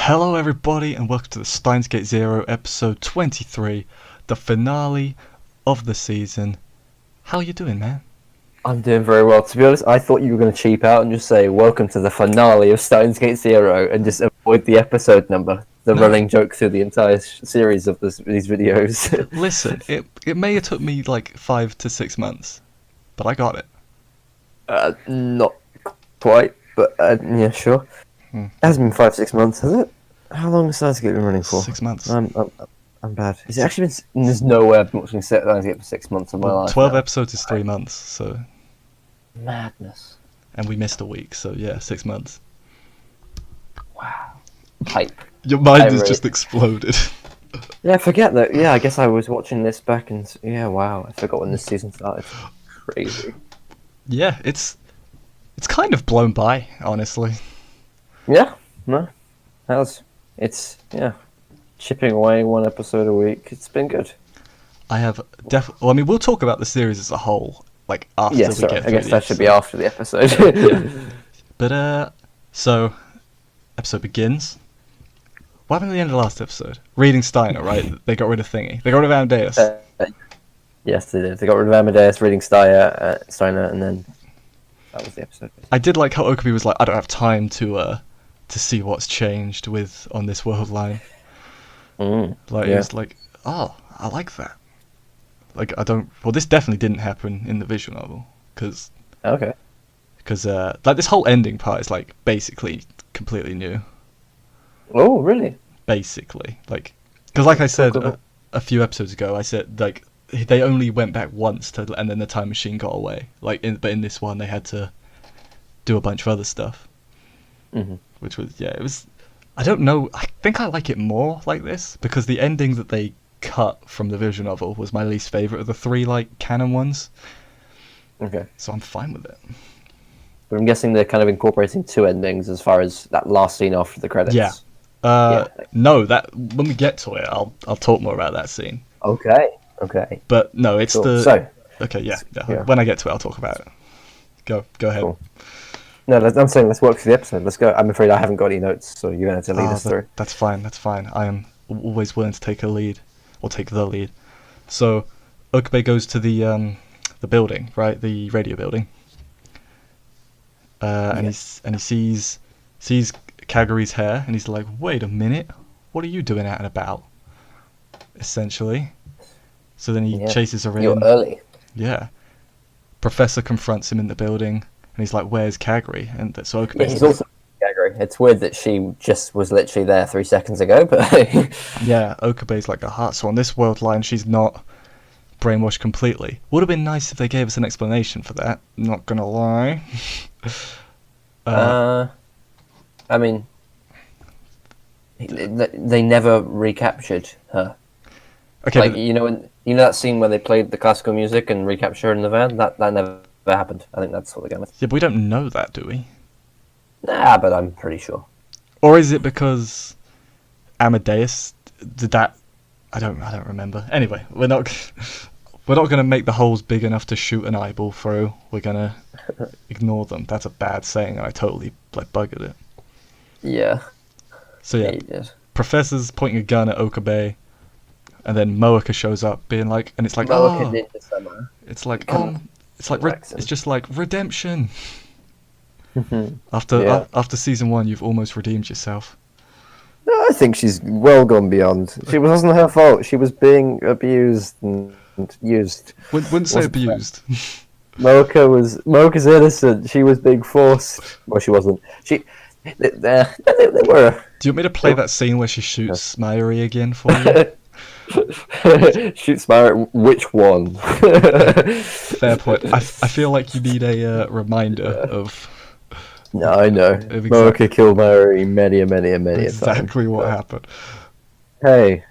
Hello everybody and welcome to the Steins episode 23, the finale of the season. How are you doing, man? I'm doing very well. To be honest, I thought you were going to cheap out and just say, welcome to the finale of Steins Gate Zero, and just avoid the episode number. The running joke through the entire series of these videos. Listen, it may have took me like 5 to 6 months, but I got it. Not quite, but yeah, sure. It hasn't been 5-6 months, has it? How long has Steins Gate been running for? 6 months. I'm bad. Has it actually been? There's no way I've been watching Steins Gate for 6 months of my life. 12 now. episodes is 3 months, so. Madness. And we missed a week, so yeah, 6 months. Wow. Hype. Your mind has just exploded. Yeah, forget that. Yeah, I guess I was watching this back and yeah, wow, I forgot when this season started. Crazy. Yeah, it's kind of blown by, honestly. Yeah, no, it's chipping away one episode a week. It's been good. I have well, I mean, we'll talk about the series as a whole, like after we get through I guess that should be episode. after the episode. But so episode begins. What happened at the end of the last episode? Reading Steiner, right? They got rid of Thingy. They got rid of Amadeus. Yes, they did. They got rid of Amadeus, reading Steiner, and then that was the episode. I did like how Okabe was like, I don't have time to see what's changed on this world line. It was like, oh, I like that. Like, well, this definitely didn't happen in the visual novel, because like this whole ending part is like basically completely new. Oh, really? Basically, like, because like I said a few episodes ago, I said like they only went back once and then the time machine got away. But in this one they had to do a bunch of other stuff, which was it was. I don't know. I think I like it more like this because the ending that they cut from the visual novel was my least favorite of the three like canon ones. Okay. So I'm fine with it. But I'm guessing they're kind of incorporating two endings as far as that last scene after the credits. Yeah. No, that when we get to it, I'll talk more about that scene. Okay. But no, it's cool. Okay, yeah. When I get to it, I'll talk about it. Go ahead. Cool. No, I'm saying let's work through the episode. Let's go. I'm afraid I haven't got any notes, so you're going to have to lead us through. That's fine. I am always willing to take the lead. So, Okabe goes to the building, right? The radio building. And he sees Kaguri's hair, and he's like, "Wait a minute, what are you doing out and about?" Essentially. So then he chases her in. You're early. Yeah. Professor confronts him in the building, and he's like, "Where's Kaguri?" And so Okabe. Yeah, he's also Kaguri. It's weird that she just was literally there 3 seconds ago, but yeah, Okabe's like a heart. So on this world line, she's not brainwashed completely. Would have been nice if they gave us an explanation for that. Not gonna lie. I mean, they never recaptured her. Okay, like you know that scene where they played the classical music and recaptured her in the van. That never happened. I think that's what they're going with. Yeah, but we don't know that, do we? Nah, but I'm pretty sure. Or is it because Amadeus did that? I don't remember. Anyway, we're not going to make the holes big enough to shoot an eyeball through. We're going to ignore them. That's a bad saying, and I totally buggered it. Yeah. So yeah, Professor's pointing a gun at Okabe, and then Moeka shows up, being like, and it's like, it's like, it's just like redemption. After season 1, you've almost redeemed yourself. No, I think she's well gone beyond. It wasn't her fault. She was being abused and used. Wouldn't say abused. Moeka's innocent. She was being forced. Well, she wasn't. They were. Do you want me to play that scene where she shoots Mayuri again for you? Shoots Mayuri. Which one? Fair point. I feel like you need a reminder of. No, I know. Moeka killed Mayuri many a times. Exactly what happened. Hey,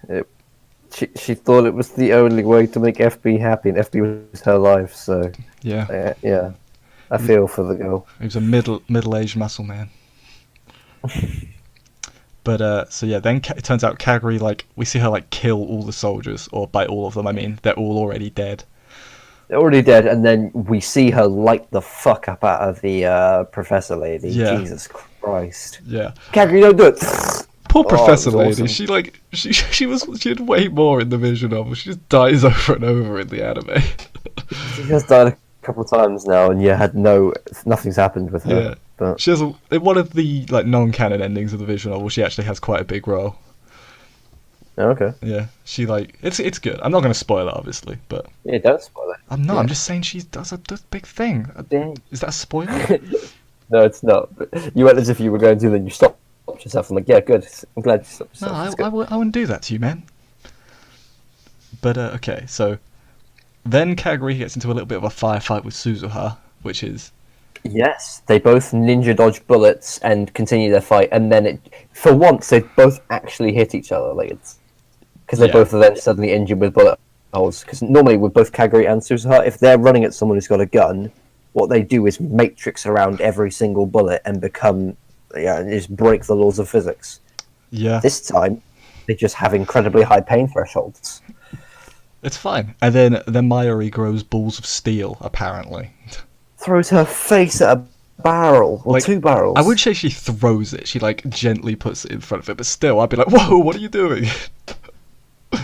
she thought it was the only way to make FB happy, and FB was her life. So yeah. I feel for the girl. He was a middle-aged muscle man. But so yeah, then it turns out Kaguri, like, we see her like kill all the soldiers, or by all of them I mean they're all already dead. They're already dead, and then we see her light the fuck up out of the professor lady. Yeah. Jesus Christ. Yeah. Kaguri, don't do it. Poor Oh, it Professor was Lady. awesome. She had way more in the visual novel. She just dies over and over in the anime. She has died a couple of times now, and nothing's happened with her. Yeah. But She has in one of the like non-canon endings of the visual novel. She actually has quite a big role. oh, okay, Yeah, she like it's good. I'm not going to spoil it, obviously, but yeah, don't spoil it. I'm not. Yeah. I'm just saying she does a big thing. Dang. Is that a spoiler? No, it's not. But you went as if you were going to, then you stopped yourself. I'm like, yeah, good. I'm glad you stopped No, yourself. I wouldn't do that to you, man. But okay, so then Kaguri gets into a little bit of a firefight with Suzuha, which is Yes, they both ninja dodge bullets and continue their fight, and then for once they both actually hit each other. Like it's because they Yeah. both are then suddenly injured with bullet holes. Because normally with both Kaguri and Suzuha, if they're running at someone who's got a gun, what they do is matrix around every single bullet and just break the laws of physics. yeah, This time, they just have incredibly high pain thresholds. it's fine. And then Mayuri grows balls of steel, apparently. Throws her face at a barrel or Like, two barrels. I would say she throws it. She like gently puts it in front of it, but still, I'd be like, "Whoa, what are you doing?"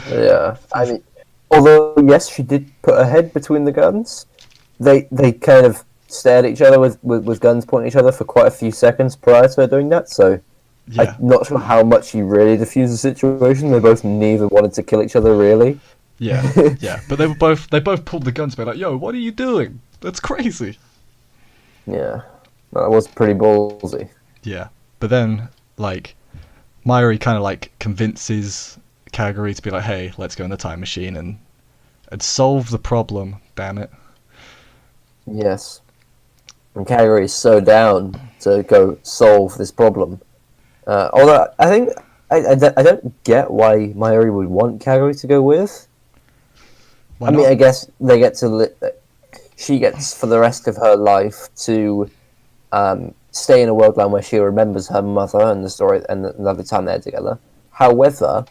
Yeah, I mean, although yes, she did put her head between the guns. They kind of stared at each other with guns pointing at each other for quite a few seconds prior to her doing that. So Yeah, I'm not sure how much she really diffused the situation. They both neither wanted to kill each other really. yeah, yeah. But they both pulled the guns, be like, "Yo, what are you doing? That's crazy." Yeah, that was pretty ballsy. Yeah, but then like Mayuri kind of like convinces Kaguri to be like, "Hey, let's go in the time machine and solve the problem." Damn it. Yes, and Kaguri is so down to go solve this problem. Although I think I don't get why Mayuri would want Kaguri to go with. Why I not? mean, I guess they get to. She gets for the rest of her life to stay in a world line where she remembers her mother and the story and the time they're together. However,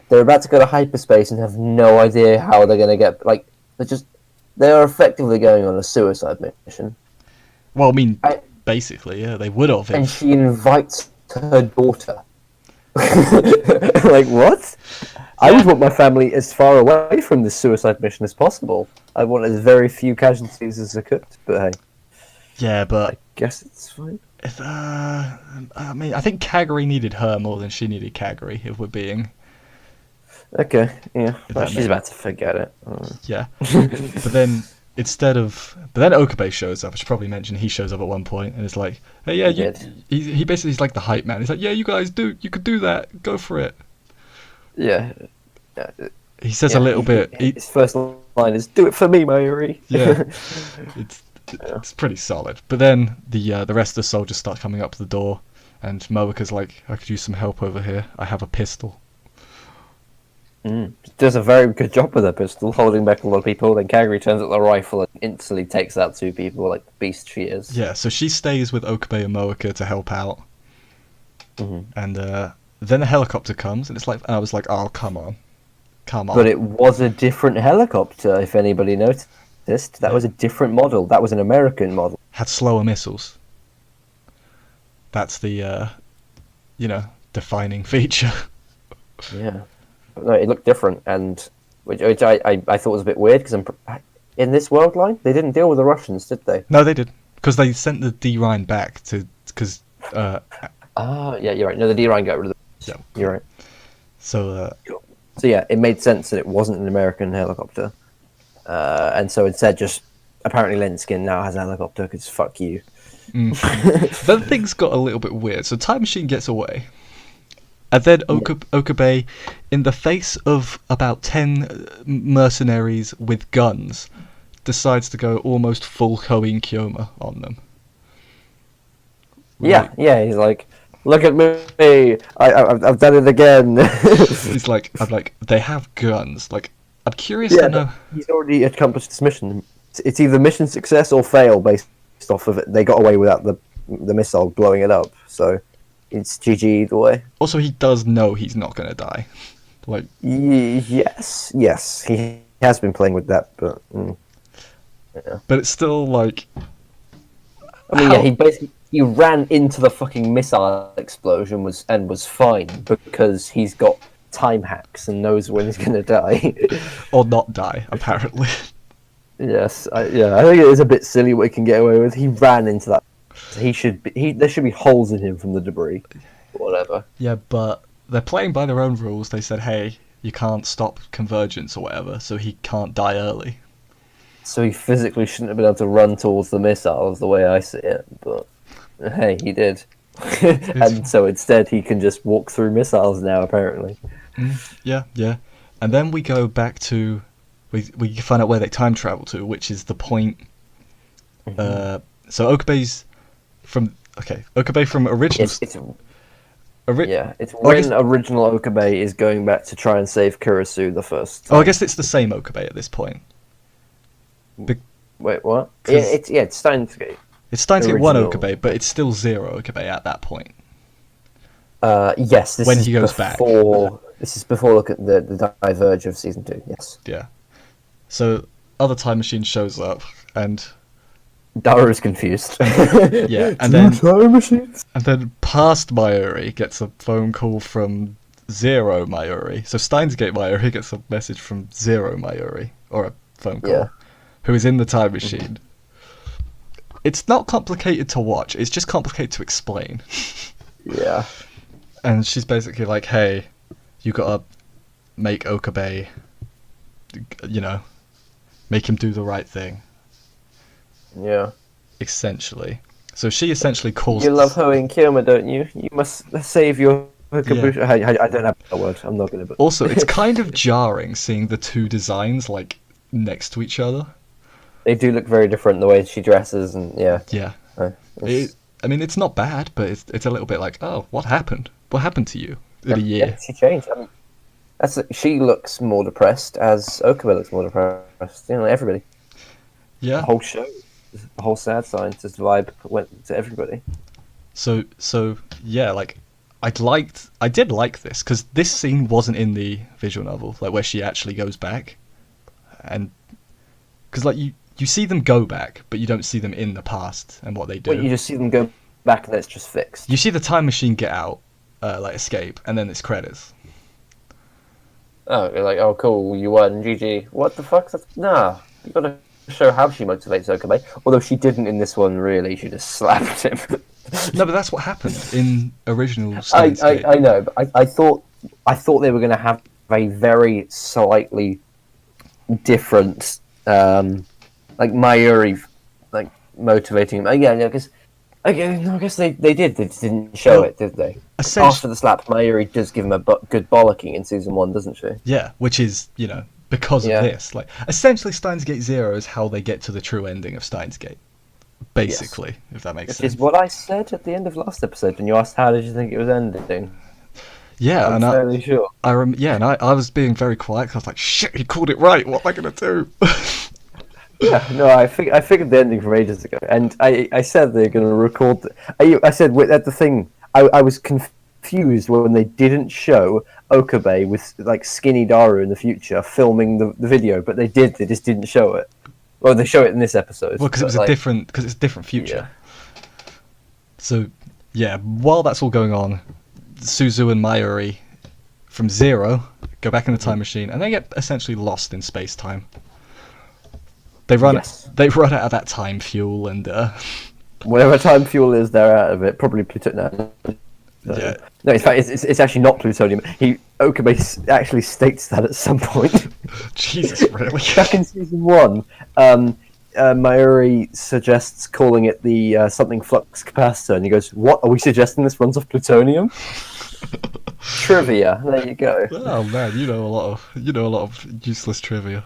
they're about to go to hyperspace and have no idea how they're going to get. Like, they are effectively going on a suicide mission. Well, I mean, I- basically, yeah, they would have. And If, she invites her daughter. Like, what? I would want my family as far away from this suicide mission as possible. I want as very few casualties as I could, but hey, yeah, but guess it's fine. if, I mean, I think Kaguri needed her more than she needed Kaguri. If we're being, Okay, yeah. If Well, that she's makes- about to forget it. yeah. But then but then Okabe shows up. I should probably mention he shows up at one point and it's like, hey, yeah, He you, did. he basically is like the hype man. He's like, yeah, you guys you could do that. Go for it. Yeah. He says a little bit. His first line is, "Do it for me, Mayuri." Yeah, it's pretty solid. But then the rest of the soldiers start coming up to the door, and Moeka's like, I could use some help over here. I have a pistol. Does a very good job with her pistol, holding back a lot of people. Then Kaguri turns out the rifle and instantly takes out two people, like the beast she is. Yeah, so she stays with Okabe and Moeka to help out. Mhm. And then a helicopter comes, and I was like, oh, come on. But it was a different helicopter, if anybody noticed. That was a different model. That was an American model. Had slower missiles. That's the, defining feature. Yeah. But no, it looked different, and which I thought was a bit weird, because in this world line, they didn't deal with the Russians, did they? No, they did. Because they sent the D-Rhine back because... Ah, yeah, you're right. No, the D-Rhine got rid of the... Yeah. You're right. So, So yeah, it made sense that it wasn't an American helicopter. And so instead just... Apparently Lenskin now has a helicopter, because fuck you. then things got a little bit weird. So Time Machine gets away. And then Okabe, in the face of about 10 mercenaries with guns, decides to go almost full Koin Kyoma on them. Yeah, he's like, look at me, I've done it again. I'm like, they have guns. Like, I'm curious to know. He's already accomplished this mission. It's either mission success or fail based off of it. They got away without the missile blowing it up, so it's GG either way. Also, he does know he's not going to die. Like, Yes, he has been playing with that, but but it's still like, I mean, How- yeah, he basically he ran into the fucking missile explosion was fine because he's got time hacks and knows when he's gonna die. Or not die, apparently. Yes, I think it is a bit silly what he can get away with. He ran into that. There should be holes in him from the debris, whatever. Yeah, but they're playing by their own rules. They said, hey, you can't stop convergence or whatever, so he can't die early. So he physically shouldn't have been able to run towards the missiles the way I see it, but hey, he did. And so instead he can just walk through missiles now, apparently. Yeah. And then we go back to... We find out where they time travel to, which is the point... So Okabe's from... Okay, Okabe from original... It's when original Okabe is going back to try and save Kurisu the first time. Oh, I guess it's the same Okabe at this point. Wait, what? It's Steins Gate. It's Steins Gate 1 Okabe, but it's still 0 Okabe at that point. Yes, this when is he goes back. This is before look at the Diverge of season 2. Yes. Yeah. So other time machine shows up and Daru's confused. Yeah, and then time machines. And then past Mayuri gets a phone call from 0 Mayuri. So Steins Gate Mayuri gets a message from 0 Mayuri, or a phone call, who is in the time machine. It's not complicated to watch. It's just complicated to explain. Yeah. And she's basically like, hey, you gotta make Okabe, make him do the right thing. Yeah. Essentially. So she essentially calls... You love hoeing Kiyama, don't you? You must save your... Yeah. I don't have a word. I'm not going to... Also, it's kind of jarring seeing the two designs, next to each other. They do look very different, the way she dresses, and yeah. Yeah. It's not bad, but it's a little bit like, oh, what happened? What happened to you in a year? Yeah, she changed. She looks more depressed, as Okabe looks more depressed. Everybody. Yeah. The whole show, the whole sad scientist vibe went to everybody. So yeah, I did like this because this scene wasn't in the visual novel, where she actually goes back, and because you see them go back, but you don't see them in the past and what they do. Well, you just see them go back and it's just fixed. You see the time machine get out, escape, and then it's credits. Oh, you're like, oh cool, you won, GG. What the fuck? Nah, you gotta show how she motivates Okabe. Although she didn't in this one, really. She just slapped him. No, but that's what happened in original I know, but I thought they were going to have a very slightly different, Mayuri, motivating him. I guess they did. They just didn't show it, did they? After the slap, Mayuri does give him a good bollocking in season 1, doesn't she? Yeah, which is, because of this. Essentially, Steins Gate 0 is how they get to the true ending of Steins Gate. Basically, if that makes sense. Which is what I said at the end of last episode when you asked how did you think it was ending. Yeah, I'm fairly sure. I was being very quiet. I was like, shit, he called it right. What am I going to do? Yeah, no, I figured the ending from ages ago. And I said they're going to record... I said at the thing, I was confused when they didn't show Okabe with skinny Daru in the future filming the video, but they did. They just didn't show it. Well, they show it in this episode. Well, because it's a different future. Yeah. So, yeah, while that's all going on, Suzu and Mayuri from 0 go back in the time machine, and they get essentially lost in space time. They run out of that time fuel, and whatever time fuel is, they're out of it. Probably plutonium. Yeah. No, in fact, it's actually not plutonium. Okabe actually states that at some point. Jesus, really? Back in season 1, Mayuri suggests calling it the something flux capacitor, and he goes, "What are we suggesting? This runs off plutonium?" Trivia. There you go. Oh man, you know a lot of useless trivia.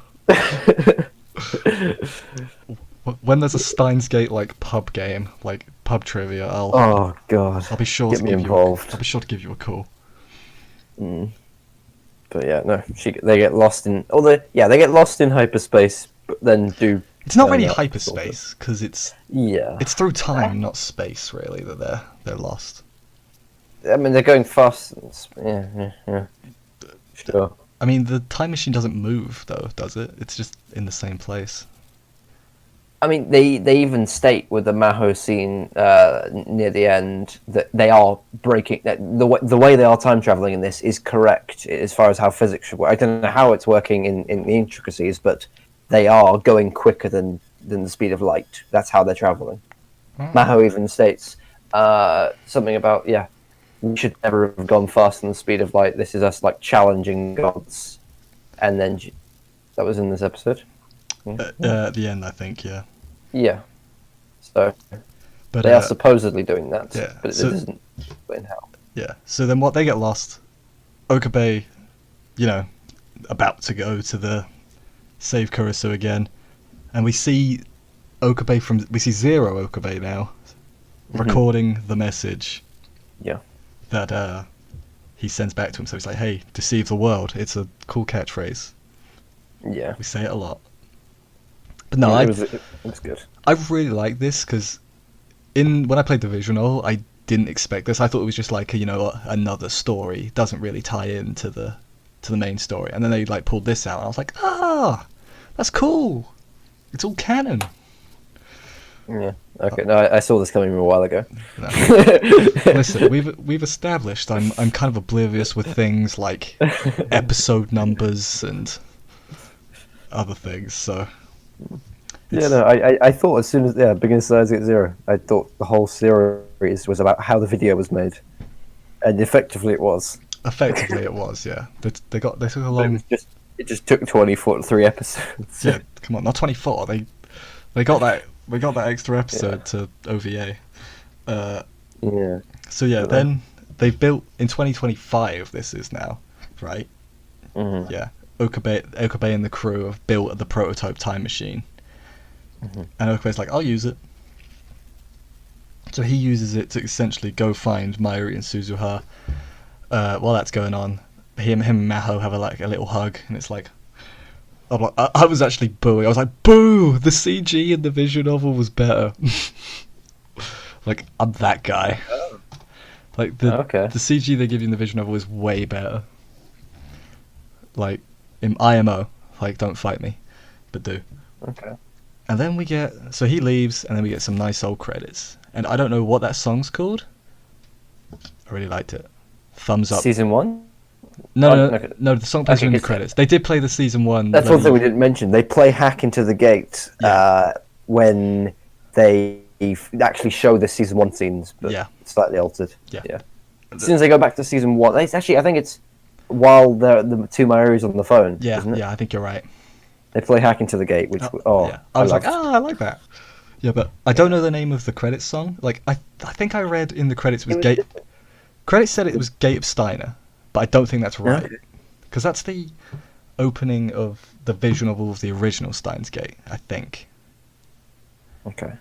When there's a Steins Gate pub game, pub trivia, oh god, I'll be sure get to me give involved. I'll be sure to give you a call. But yeah, no, they get lost in. They get lost in hyperspace, but then do. It's not really hyperspace because it's through time, not space, really. That they're lost. I mean, they're going fast. Yeah. Sure. I mean, the time machine doesn't move, though, does it? It's just in the same place. I mean, they even state with the Maho scene near the end that they are breaking that the way they are time traveling in this is correct as far as how physics should work. I don't know how it's working in the intricacies, but they are going quicker than the speed of light. That's how they're traveling. Maho even states something about we should never have gone faster than the speed of light. This is us like challenging gods, and then that was in this episode. At the end, I think, yeah. Yeah. So But they are supposedly doing that, yeah, but it doesn't explain how. Yeah. So then what, they get lost. Okabe, about to go to the save Kurisu again. And we see Zero Okabe now recording the message. Yeah. That he sends back to him. So he's like, hey, deceive the world. It's a cool catchphrase. Yeah. We say it a lot. But no, it was good. I really like this because when I played the visual novel, I didn't expect this. I thought it was just like another story. It doesn't really tie into the main story. And then they like pulled this out, and I was like, that's cool. It's all canon. Yeah. Okay. No, I saw this coming a while ago. No. Listen, we've established I'm kind of oblivious with things like episode numbers and other things. So. Yeah, no, I thought as soon as beginning of Steins Gate Zero, I thought the whole series was about how the video was made, and effectively it was. Effectively, it was. Yeah, they took a But long. it just took 3 episodes. Yeah, come on, not 24. They got that extra episode to OVA. Yeah. So yeah, then they've built in 2025. This is now, right? Mm-hmm. Yeah, Okabe and the crew have built the prototype time machine. And Okabe's like, I'll use it. So he uses it to essentially go find Mayuri and Suzuha. While that's going on, him and Maho have a little hug, and it's like, I was actually booing. I was like, boo! The CG in the visual novel was better. Like, I'm that guy. Like the CG they give you in the visual novel is way better. Like in IMO, like don't fight me, but do. Okay. And then so he leaves, and then we get some nice old credits. And I don't know what that song's called. I really liked it. Thumbs up. Season 1? No, the song plays in the credits. They did play the season 1. That's one thing we didn't mention. They play Hack Into the Gate when they actually show the season 1 scenes, but slightly altered. Yeah. As soon as they go back to season 1, I think it's while the two Mayuris on the phone. Yeah, isn't it? I think you're right. They play Hack Into the Gate, which I was like, I like that. Yeah, but I don't know the name of the credits song. Like I think I read in the credits was Gate. Credits said it was Gate of Steiner, but I don't think that's right because that's the opening of the visual novel of the original Steins Gate, I think. Okay.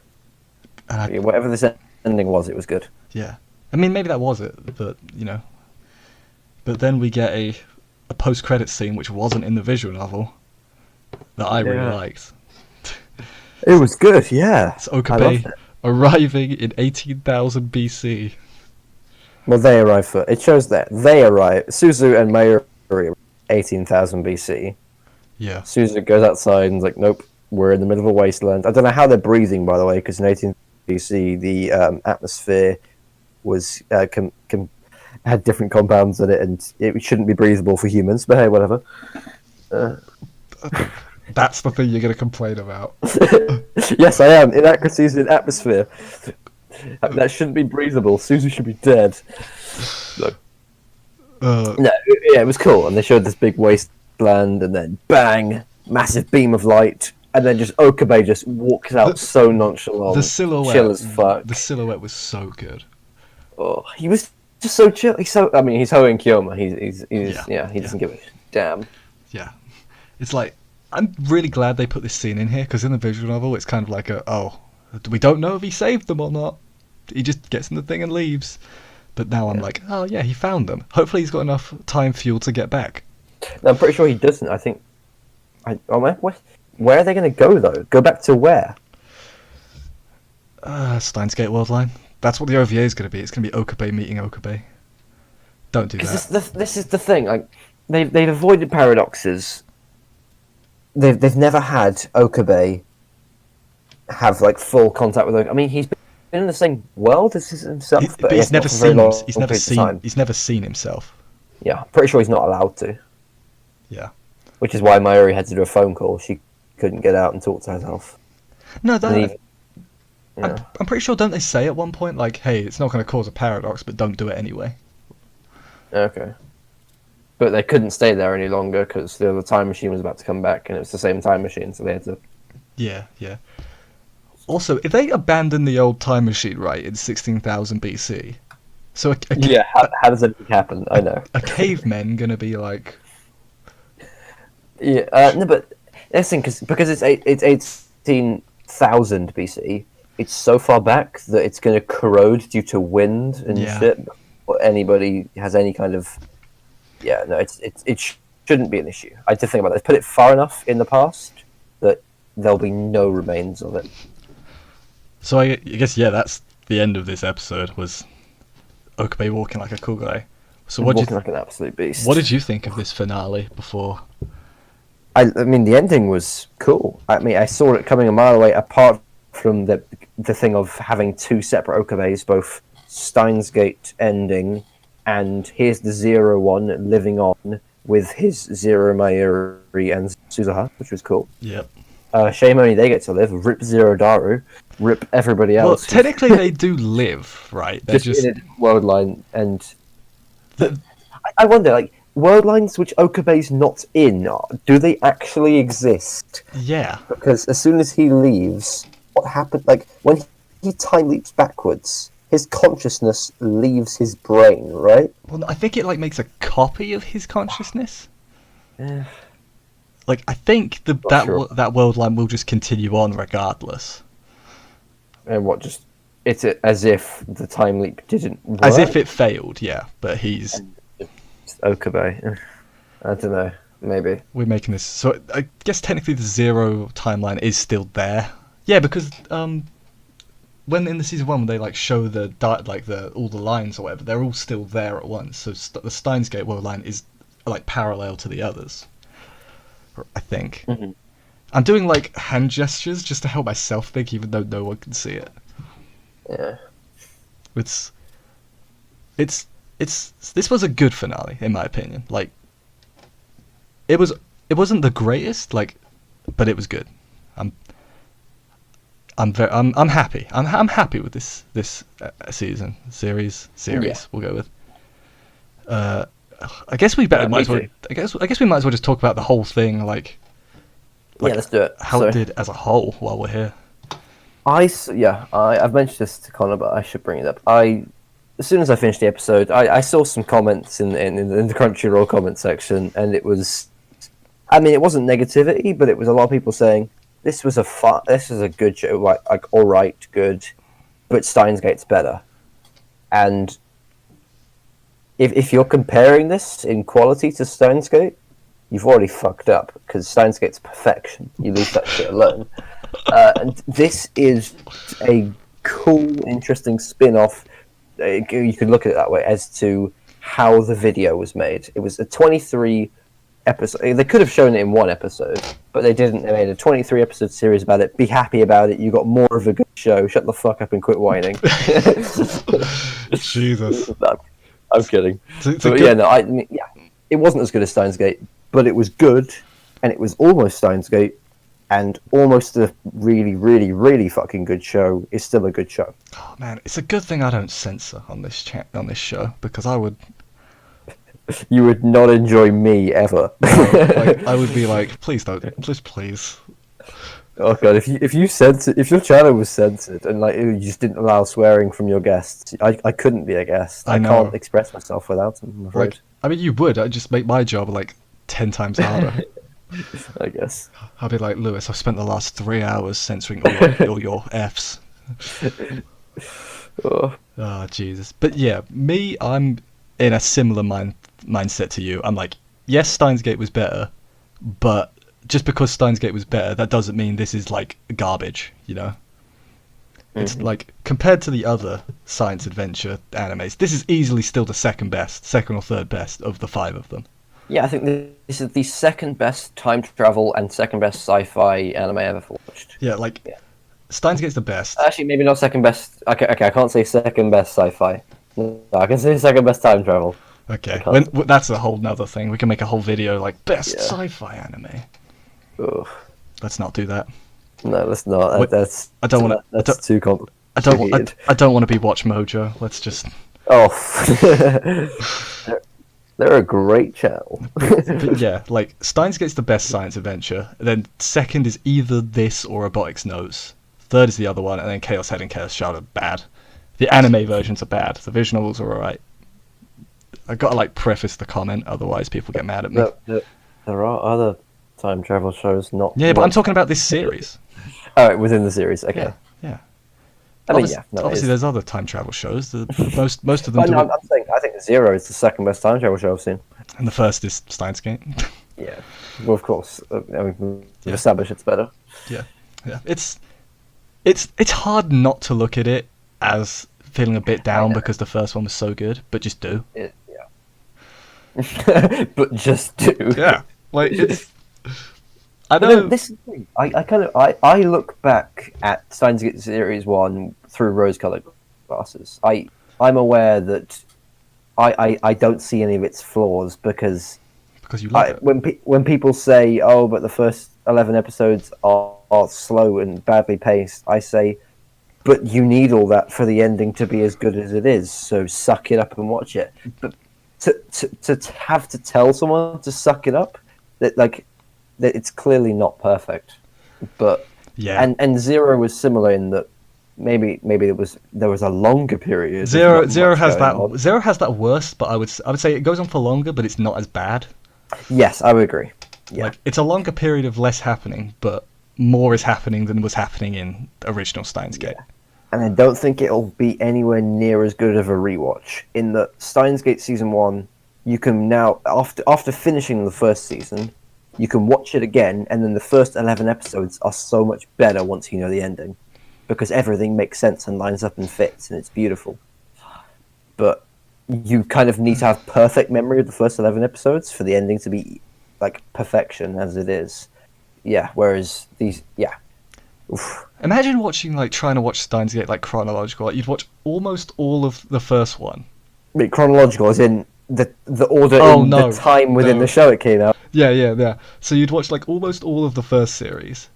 And whatever this ending was, it was good. Yeah, I mean maybe that was it, but But then we get a post-credit scene which wasn't in the visual novel that I really liked. It was good, yeah. It's Okabe arriving in 18,000 BC. Well, they arrive first. It shows that they arrive. Suzu and Mayuri 18,000 BC. Yeah. Suzu goes outside and is like, nope, we're in the middle of a wasteland. I don't know how they're breathing, by the way, because in 18,000 BC, the atmosphere was had different compounds in it, and it shouldn't be breathable for humans, but hey, whatever. That's the thing you're going to complain about. Yes, I am. Inaccuracies in atmosphere. That shouldn't be breathable. Suzu should be dead. It was cool, and they showed this big wasteland, and then bang, massive beam of light, and then just Okabe just walks out so nonchalant. The silhouette, chill as fuck. The silhouette was so good. Oh, he was just so chill. He's Hoen Kiyoma. He doesn't give a damn. Yeah, it's like I'm really glad they put this scene in here because in the visual novel it's kind of like we don't know if he saved them or not. He just gets in the thing and leaves. But now I'm like, oh yeah, he found them. Hopefully he's got enough time fuel to get back. No, I'm pretty sure he doesn't. I think. Where are they going to go though? Go back to where? Steins Gate Worldline. That's what the OVA is going to be. It's going to be Okabe meeting Okabe. Don't do that. This is the thing. Like they've avoided paradoxes. They've never had Okabe have like full contact with. I mean, he's been in the same world as himself, but he's never not for very seen long he's never periods of seen time. he's never seen himself. Yeah, pretty sure he's not allowed to. Yeah. Which is why Mayuri had to do a phone call. She couldn't get out and talk to herself. No, And that even, yeah. I'm pretty sure. Don't they say at one point like, "Hey, it's not going to cause a paradox, but don't do it anyway." Okay. But they couldn't stay there any longer because the other time machine was about to come back, and it was the same time machine, so they had to. Yeah, yeah. Also, if they abandon the old time machine right in 16,000 BC, so Yeah, how does anything happen? I know. a caveman gonna be like, Yeah, no, but that's because it's 18,000 BC. It's so far back that it's going to corrode due to wind and Yeah. shit. Or anybody has any kind of it shouldn't be an issue. I did think about this. Put it far enough in the past that there'll be no remains of it. so I guess that's the end of this episode was Okabe walking like a cool guy. So Walking like an absolute beast. what did you think of this finale before? I mean, the ending was cool. I mean, I saw it coming a mile away. Apart from the thing of having two separate Okabes, both Steins Gate ending, and here's the Zero one living on with his Zero Mayuri and Suzuha, which was cool. Yep. Shame only they get to live. Rip Zero Daru. Rip everybody Well, else. technically they do live, right? They're just in a world line, and I wonder, like, world lines which Okabe's not in, do they actually exist? yeah. Because as soon as he leaves, what happened? Like when he time leaps backwards, his consciousness leaves his brain, right? Well, I think it like makes a copy of his consciousness. Yeah. Like I think Sure. that world line will just continue on regardless. And what just it's as if the time leap didn't work? As if it failed, yeah. But he's Okabe. I don't know. Maybe. we're making this. So I guess technically the Zero timeline is still there. Yeah, because when in the season 1 when they like show all the lines or whatever, they're all still there at once. So the Steins Gate world line is like parallel to the others. I think. Mhm. I'm doing like hand gestures just to help myself think, even though no one can see it. Yeah. It's this was a good finale in my opinion. Like it wasn't the greatest, like, but it was good. I'm happy. I'm happy with this series. Yeah. We'll go with. I guess we better Me might as well. too. I guess we might as well just talk about the whole thing, like Yeah, let's do it. how it did as a whole while we're here. I've mentioned this to Connor, but I should bring it up. As soon as I finished the episode, I saw some comments in the Crunchyroll comment section, and it was, I mean, it wasn't negativity, but it was a lot of people saying this was a good show, like all right, good, but Steins Gate's better. And if you're comparing this in quality to Steins Gate, you've already fucked up, because Steins Gate's perfection. You leave that shit alone. And this is a cool, interesting spin-off. You could look at it that way, as to how the video was made. It was a 23 episode. They could have shown it in one episode, but they didn't. They made a 23 episode series about it. Be happy about it. You got more of a good show. Shut the fuck up and quit whining. Jesus. I'm kidding. It's a But good- it wasn't as good as Steins Gate, but it was good, and it was almost Steins Gate, and almost a really, really, really fucking good show is still a good show. Oh man, it's a good thing I don't censor on this show, because I would You would not enjoy me ever. like, I would be like, please don't, please. Oh god, if your channel was censored and like you just didn't allow swearing from your guests, I couldn't be a guest. I I know. can't express myself without them, I'm afraid. Like, I mean, you would. I'd just make my job like 10 times harder. I guess. I'd be like, Lewis, I've spent the last 3 hours censoring all your Fs. Oh. Oh, Jesus. But yeah, I'm in a similar mindset to you. I'm like, yes, Steins Gate was better, but just because Steins Gate was better, that doesn't mean this is like garbage, you know? It's like, compared to the other science adventure animes, this is easily still the second or third best of the 5 of them. Yeah, I think this is the second best time travel and second best sci-fi anime I ever watched. Yeah, like, Yeah. Steins Gate's the best. Actually, maybe not second best. Okay, I can't say second best sci-fi. No, I can say second best time travel. Okay, that's a whole nother thing. We can make a whole video like best sci-fi anime. Ugh. Let's not do that. No, let's not. That's I don't want to. That's too complicated. I don't want to be Watch Mojo. Let's just. Oh, they're a great channel. But yeah, like Steins Gate's the best science adventure. Then second is either this or Robotics Nose. Third is the other one, and then Chaos Head and Chaos Child are bad. The anime versions are bad. The visuals are alright. I gotta like preface the comment, otherwise people get mad at me. There are other time travel shows, not. Yeah, but I'm talking about this series. Oh, within the series. Okay. Yeah. I mean, yeah. No, obviously, there's other time travel shows. Most of them. No, I'm saying I think Zero is the second best time travel show I've seen. And the first is Steins Gate. Yeah. Well, of course. I mean, we've established it's better. Yeah. It's hard not to look at it as feeling a bit down because the first one was so good, but just do. Yeah. But just do. Yeah. Like it's. I know. This is the thing. I look back at Steins Gate Series 1 through rose-colored glasses. I'm aware that I don't see any of its flaws because you love it. When people say, oh, but the first 11 episodes are slow and badly paced, I say, but you need all that for the ending to be as good as it is, so suck it up and watch it. But to have to tell someone to suck it up, that it's clearly not perfect. But yeah, and Zero was similar in that maybe there was a longer period. Zero has that worse, but I would say it goes on for longer, but it's not as bad. Yes, I would agree. Yeah. Like it's a longer period of less happening, but more is happening than was happening in original Steins Gate. Yeah. And I don't think it'll be anywhere near as good of a rewatch. In that Steins Gate Season 1, you can now, after finishing the first season, you can watch it again, and then the first 11 episodes are so much better once you know the ending. Because everything makes sense and lines up and fits, and it's beautiful. But you kind of need to have perfect memory of the first 11 episodes for the ending to be like perfection as it is. Yeah, whereas these, yeah. Oof. Imagine trying to watch Steins Gate like chronological. Like, you'd watch almost all of the first one. Wait, chronological as in the order the time within the show it came out. Yeah. So you'd watch like almost all of the first series,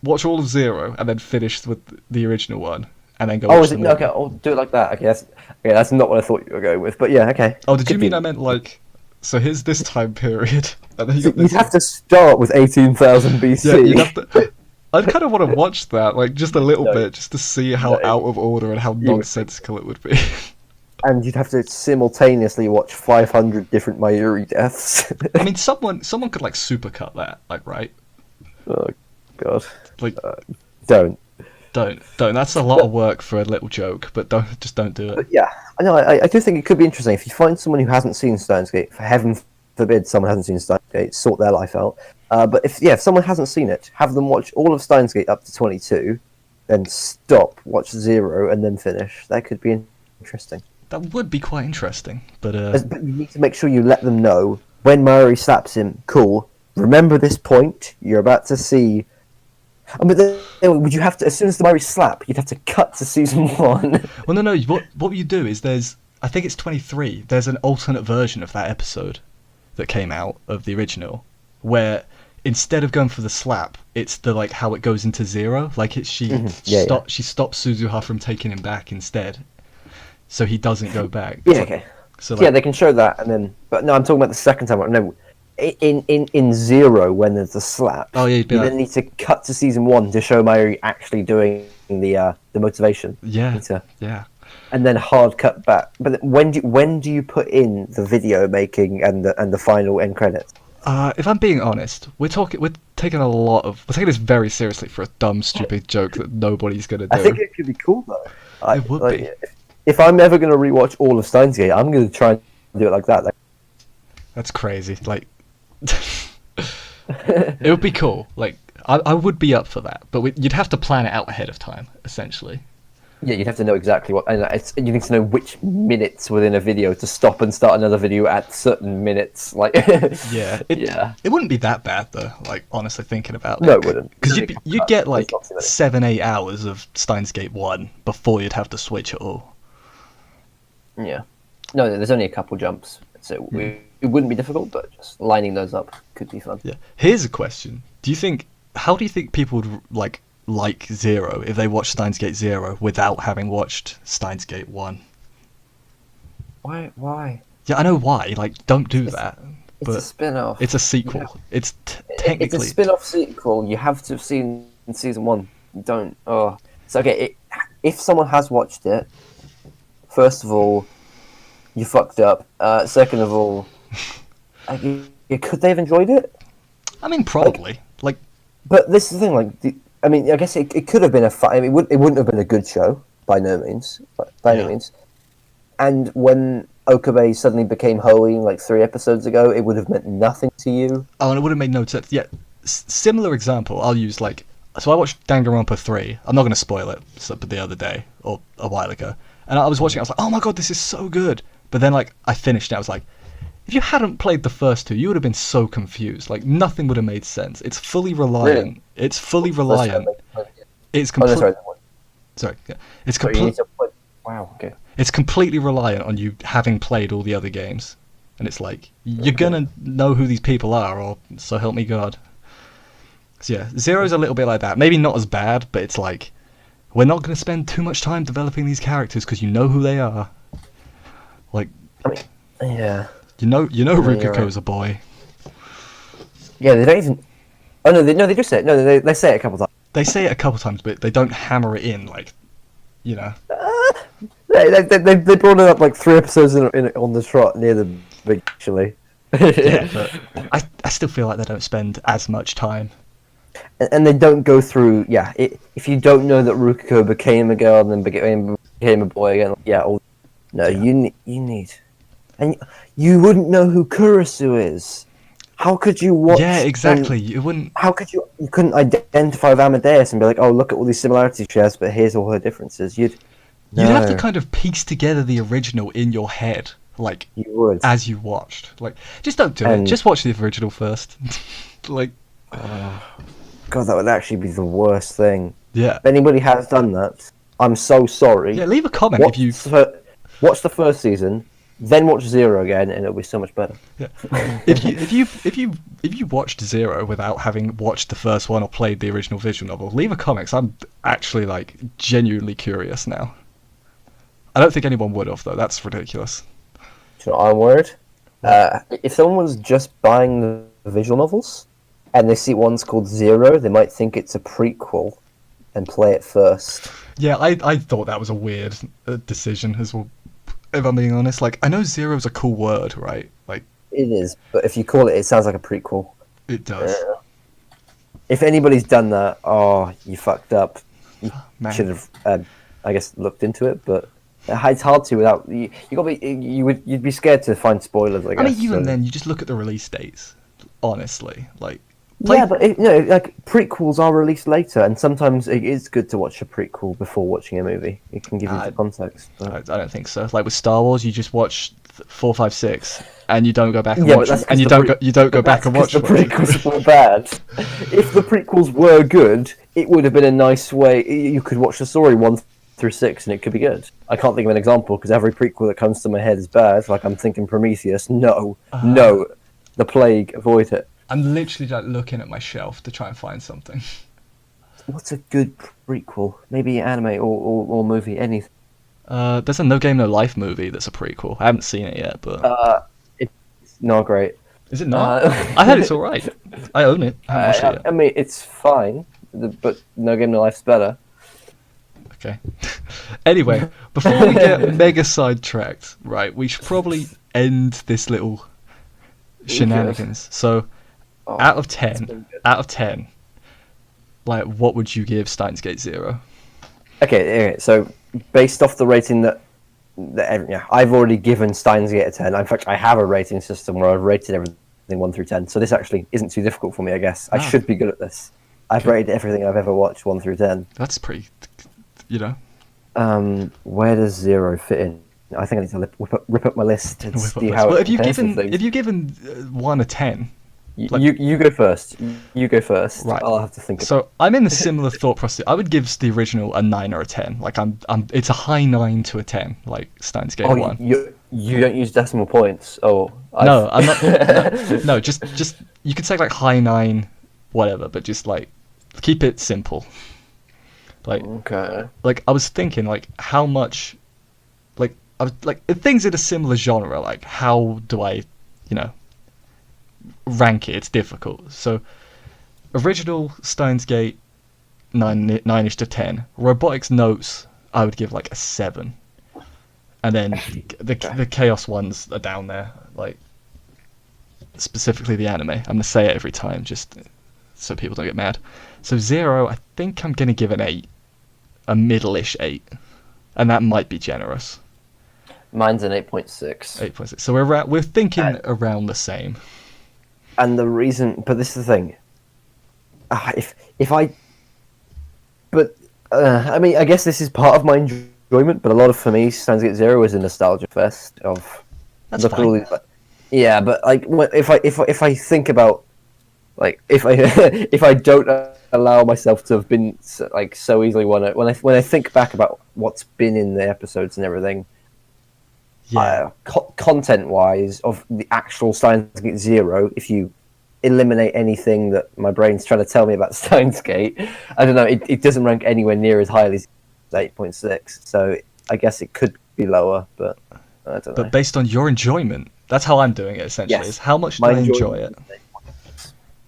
watch all of Zero, and then finish with the original one, and then go. Oh, is it? Okay, I'll do it like that. Okay, that's not what I thought you were going with, but yeah, okay. Oh, did you mean I meant like? So here's this time period, and then you'd have to start with 18,000 BC. Yeah, you'd have to. I'd kind of want to watch that, like just a little bit, just to see how out of order and how nonsensical it would be. And you'd have to simultaneously watch 500 different Mayuri deaths. I mean, someone could like supercut that, like, right? Oh God! Like, don't. That's a lot of work for a little joke, but don't do it. But yeah, I know. I do think it could be interesting if you find someone who hasn't seen Steins Gate. For heaven forbid, someone hasn't seen Steins Gate. Sort their life out. But if someone hasn't seen it, have them watch all of Steins Gate up to 22, then stop, watch Zero, and then finish. That could be interesting. That would be quite interesting, but you need to make sure you let them know when Mayuri slaps him. Cool. Remember this point. You're about to see. But then, would you have to, as soon as the Mayuri slap, you'd have to cut to season 1. Well, no. What you do is I think it's 23. There's an alternate version of that episode that came out of the original, where instead of going for the slap, it's the like how it goes into Zero. Like she stops Suzuha from taking him back instead, so he doesn't go back. Yeah, okay. So they can show that, and then. But no, I'm talking about the second time. No, in Zero when there's the slap. Oh yeah, you then need to cut to season 1 to show Mayuri actually doing the motivation. Yeah. Yeah. And then hard cut back. But when do you put in the video making and the final end credits? If I'm being honest, we're taking this very seriously for a dumb, stupid joke that nobody's gonna do. I think it could be cool though. It would be. If I'm ever gonna rewatch all of Steins Gate, I'm gonna try and do it like that. That's crazy. Like, it would be cool. Like, I would be up for that, but you'd have to plan it out ahead of time, essentially. Yeah, you'd have to know exactly what, and you need to know which minutes within a video to stop and start another video at certain minutes. Like, Yeah, yeah, it wouldn't be that bad though. Like honestly, thinking about no, it, it wouldn't. because It's only a couple you'd cuts. get There's like not too many. 7-8 hours of Steins Gate 1 before you'd have to switch it all. Yeah, no, there's only a couple jumps, so it wouldn't be difficult, but just lining those up could be fun. Yeah. Here's a question: How do you think people would like Zero if they watched Steins Gate 0 without having watched Steins Gate 1? Why? Yeah, I know why. Like, don't do that. It's But a spin-off. it's a sequel. It's It's technically. a spin-off sequel. You have to have seen season 1. You don't. Oh, so okay. If someone has watched it, first of all, you fucked up. Second of all, could they have enjoyed it? I mean, probably. Like, But this is the thing. I mean, I guess it could have been a fun. I mean, it wouldn't have been a good show by no means. By Yeah. no means. And when Okabe suddenly became holy, like 3 episodes ago, it would have meant nothing to you. oh, and it would have made no sense. Yeah, similar example. I'll use like. So I watched Danganronpa 3. I'm not going to spoil it. But the other day or a while ago, and I was watching it. I was like, oh my god, this is so good. But then like I finished it. I was like, if you hadn't played the first 2, you would have been so confused. Like nothing would have made sense. It's fully reliant. Really? It's fully reliant. It's Oh, no, complete. sorry. Sorry. Yeah. It's Sorry, you need complete. to put... Wow. Okay. It's completely reliant on you having played all the other games, and it's like you're gonna know who these people are, or so help me God. So yeah, Zero's a little bit like that. Maybe not as bad, but it's like we're not gonna spend too much time developing these characters because you know who they are. Like I mean, yeah. you know you're Rukako's right. a boy. Yeah, they don't even. Oh no, they just say it. No, they say it a couple times. They say it a couple times, but they don't hammer it in. Like, you know. They brought it up like 3 episodes on the trot near the big, actually. Yeah, but I still feel like they don't spend as much time. And they don't go through. Yeah, if you don't know that Rukako became a girl and then became a boy again, yeah. No, Yeah. you need, and you wouldn't know who Kurisu is. How could you watch? Yeah, exactly. You wouldn't. How could you? You couldn't identify with Amadeus and be like, oh, look at all these similarities she has, but here's all her differences. You'd have to kind of piece together the original in your head, like You would. as you watched. Like, just don't do it. And- Just watch the original first. Like, God, that would actually be the worst thing. yeah, If anybody has done that, I'm so sorry. yeah. Leave a comment if you. Watch the first season, then watch Zero again, and it'll be so much better. Yeah. If you watched Zero without having watched the first one or played the original visual novel, leave a comment. 'Cause I'm actually like genuinely curious now. I don't think anyone would have though. That's ridiculous. Do you know what I'm worried? If someone was just buying the visual novels, and they see one's called Zero, they might think it's a prequel, and play it first. Yeah, I thought that was a weird decision as well. If I'm being honest, like I know Zero's a cool word, right? Like It is, but if you call it, it sounds like a prequel. it does. If anybody's done that, oh, you fucked up. You Man. should have, I guess, looked into it, but it's hard to without you. You'd be scared to find spoilers. I guess. I mean, even so. then, you just look at the release dates. Honestly, like Yeah, but like prequels are released later, and sometimes it is good to watch a prequel before watching a movie. It can give you the context. But... I don't think so. Like with Star Wars, you just watch 4, 5, 6, and you don't go back and Yeah, but watch, that's 'cause and you the don't pre- go, you don't go But back and watch. that's 'cause the prequels were bad. If the prequels were good, it would have been a nice way. You could watch the story 1 through 6, and it could be good. I can't think of an example because every prequel that comes to my head is bad. Like I'm thinking Prometheus. No, The Plague. Avoid it. I'm literally like looking at my shelf to try and find something. What's a good prequel? Maybe anime or movie. Anything. There's a No Game No Life movie that's a prequel. I haven't seen it yet, but It's not great. is it not? uh, I heard it's all right. I own it. I haven't watched it yet. I mean, it's fine, but No Game No Life's better. Okay. Anyway, before we get mega sidetracked, right, we should probably end this little shenanigans. So, out of 10, like, what would you give Steins Gate 0? Okay, so based off the rating that I've already given Steins Gate a 10. In fact, I have a rating system where I've rated everything 1 through 10. So this actually isn't too difficult for me, I guess. I should be good at this. I've rated everything I've ever watched 1 through 10. That's pretty, you know. Where does Zero fit in? I think I need to rip up my list and see how well, it compares with things. if you've given 1 a 10, like, You go first. You go first. right? I'll have to think. So I'm in a similar thought process. I would give the original a 9 or a 10. Like it's a high 9 to a 10. Like Steins Gate 1. You don't use decimal points. Oh, No, I'm not. No, just you could say like high 9, whatever, but just like keep it simple. Like, okay. like I was thinking, like how much, like I was like things in a similar genre. Like how do I, rank it? It's difficult. So, original Steins Gate 9ish to 10. Robotics Notes I would give like a 7, and then the Chaos ones are down there. Like specifically the anime. I'm gonna say it every time just so people don't get mad. So Zero, I think I'm gonna give an 8, a middle-ish 8, and that might be generous. Mine's an 8.6. 8.6. So we're thinking around the same. And the reason, but this is the thing. I mean, I guess this is part of my enjoyment. But a lot of for me, Steins Gate Zero is a nostalgia fest of. That's fine. All these, yeah, but like if I think about, like if I if I don't allow myself to have been so easily when I think back about what's been in the episodes and everything. Yeah. Content-wise, of the actual Steins Gate Zero, if you eliminate anything that my brain's trying to tell me about Steins Gate, I don't know, it doesn't rank anywhere near as highly as 8.6, so I guess it could be lower, but I don't know. But based on your enjoyment, that's how I'm doing it, essentially, Yes. is how much do I enjoy it?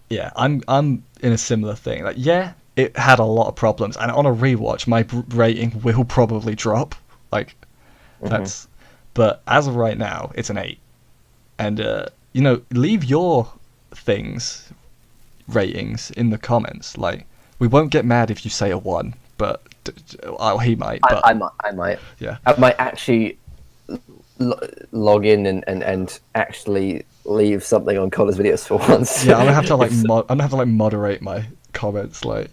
Yeah, I'm in a similar thing. Like, yeah, it had a lot of problems, and on a rewatch, my rating will probably drop. Like, that's... But as of right now, it's an 8. And, leave your ratings in the comments. Like, we won't get mad if you say a 1, but he might. But I might. Yeah. I might actually log in and actually leave something on Connor's videos for once. Yeah, I'm gonna have to moderate my comments. Like,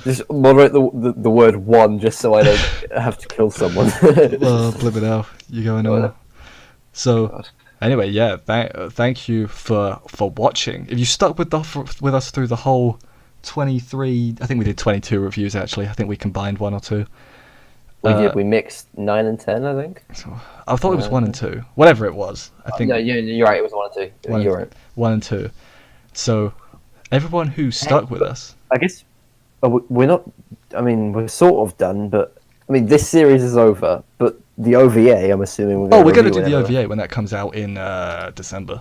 just moderate the word 1 just so I don't have to kill someone. Well, blimmin' hell, you're going on. So, anyway, yeah, thank you for watching. If you stuck with us through the whole 23, I think we did 22 reviews actually. I think we combined 1 or 2. We mixed 9 and 10, I think. So, I thought it was 1 and 2, whatever it was. I think. No, you're right. It was 1 and 2. You're right. 1 and 2. So, everyone who stuck with us. I guess we're not. I mean, we're sort of done, but I mean, this series is over. But the OVA, I'm assuming we're going to do the OVA when that comes out in December.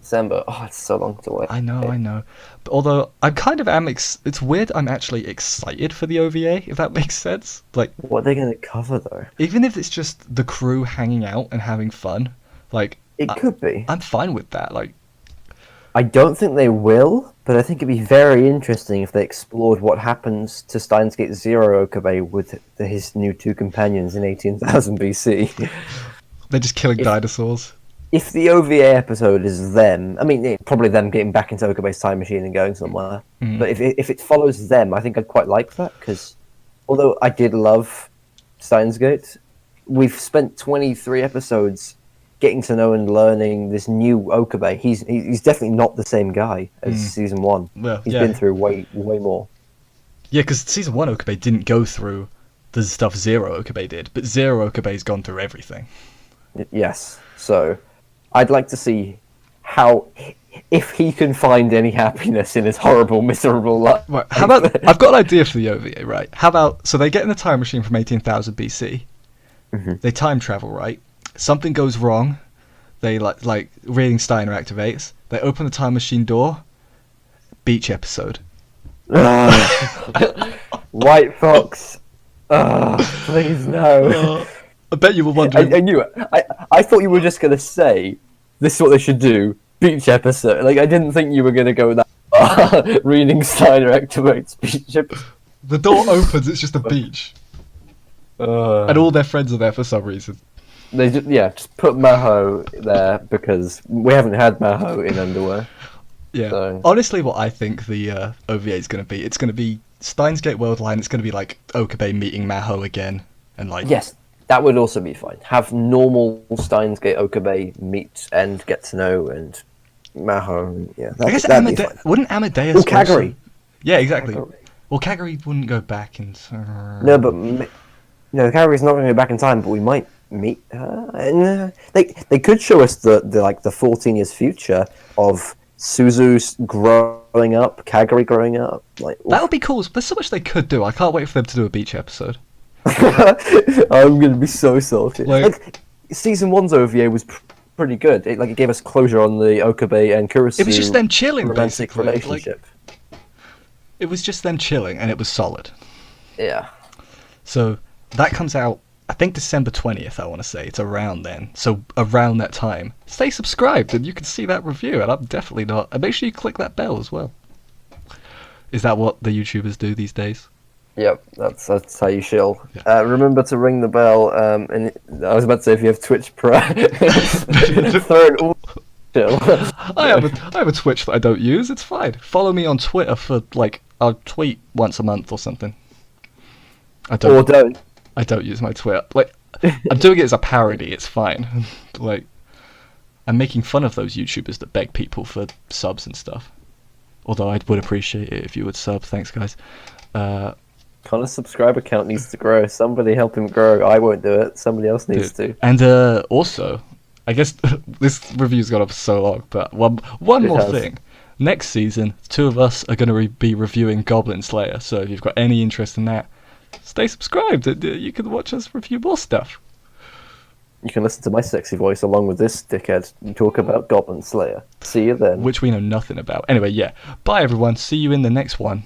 December. Oh, it's so long to wait. I know. But although I kind of am, it's weird. I'm actually excited for the OVA, if that makes sense. Like, what are they going to cover though? Even if it's just the crew hanging out and having fun, like it could be. I'm fine with that. Like, I don't think they will, but I think it'd be very interesting if they explored what happens to Steins Gate Zero Okabe with his new 2 companions in 18,000 BC. They're just killing dinosaurs. If the OVA episode is them, I mean, probably them getting back into Okabe's time machine and going somewhere. But if it follows them, I think I'd quite like that, because although I did love Steins Gate, we've spent 23 episodes getting to know and learning this new Okabe. He's definitely not the same guy as season 1. Well, he's been through way more. Yeah, because season 1 Okabe didn't go through the stuff Zero Okabe did, but Zero Okabe's gone through everything. Yes, so I'd like to see if he can find any happiness in his horrible, miserable life. Right, how about, I've got an idea for the OVA, right? How about, so they get in the time machine from 18,000 BC, they time travel, right? Something goes wrong, they like reading Steiner activates, they open the time machine door, beach episode. White Fox, please no. I bet you were wondering. I knew it. I thought you were just going to say, this is what they should do, beach episode. Like, I didn't think you were going to go that far. Reading Steiner activates beach episode. The door opens, it's just a beach. And all their friends are there for some reason. They just put Maho there because we haven't had Maho in underwear. Yeah. So. Honestly, what I think the OVA is going to be, it's going to be Steins Gate World line, it's going to be like Okabe meeting Maho again, and like Yes, that would also be fine. Have normal Steins Gate Okabe meet and get to know and Maho. And, yeah, I guess that'd be fine. wouldn't Amadeus? Oh, Kaguri. Yeah, exactly. Kaguri. Well, Kaguri wouldn't go back and. No, but Kaguri's not going to go back in time. But we might meet her. And, they could show us the 14 years future of Suzu growing up, Kaguri growing up. Like that would be cool. There's so much they could do. I can't wait for them to do a beach episode. I'm gonna be so salty. Like season 1's OVA was pretty good. It gave us closure on the Okabe and Kurosu. It was just them chilling, romantic basically. relationship. It was just them chilling, and it was solid. Yeah. So that comes out, I think December 20th. I want to say it's around then. So around that time, stay subscribed, and you can see that review. And I'm definitely not. And make sure you click that bell as well. Is that what the YouTubers do these days? Yep, that's how you shill. Yeah. Remember to ring the bell. And I was about to say if you have Twitch Prime, throw it all. Chill. I have a Twitch that I don't use. It's fine. Follow me on Twitter for I'll tweet once a month or something. I don't use my Twitter. I'm doing it as a parody. It's fine. I'm making fun of those YouTubers that beg people for subs and stuff. Although I would appreciate it if you would sub. Thanks, guys. Connor's subscriber count needs to grow. Somebody help him grow. I won't do it. Somebody else needs to. And also, I guess this review's gone up so long, but one more thing. Next season, two of us are going to be reviewing Goblin Slayer. So if you've got any interest in that, stay subscribed. And, you can watch us review more stuff. You can listen to my sexy voice along with this dickhead and talk about Goblin Slayer. See you then. Which we know nothing about. Anyway, yeah. Bye, everyone. See you in the next one.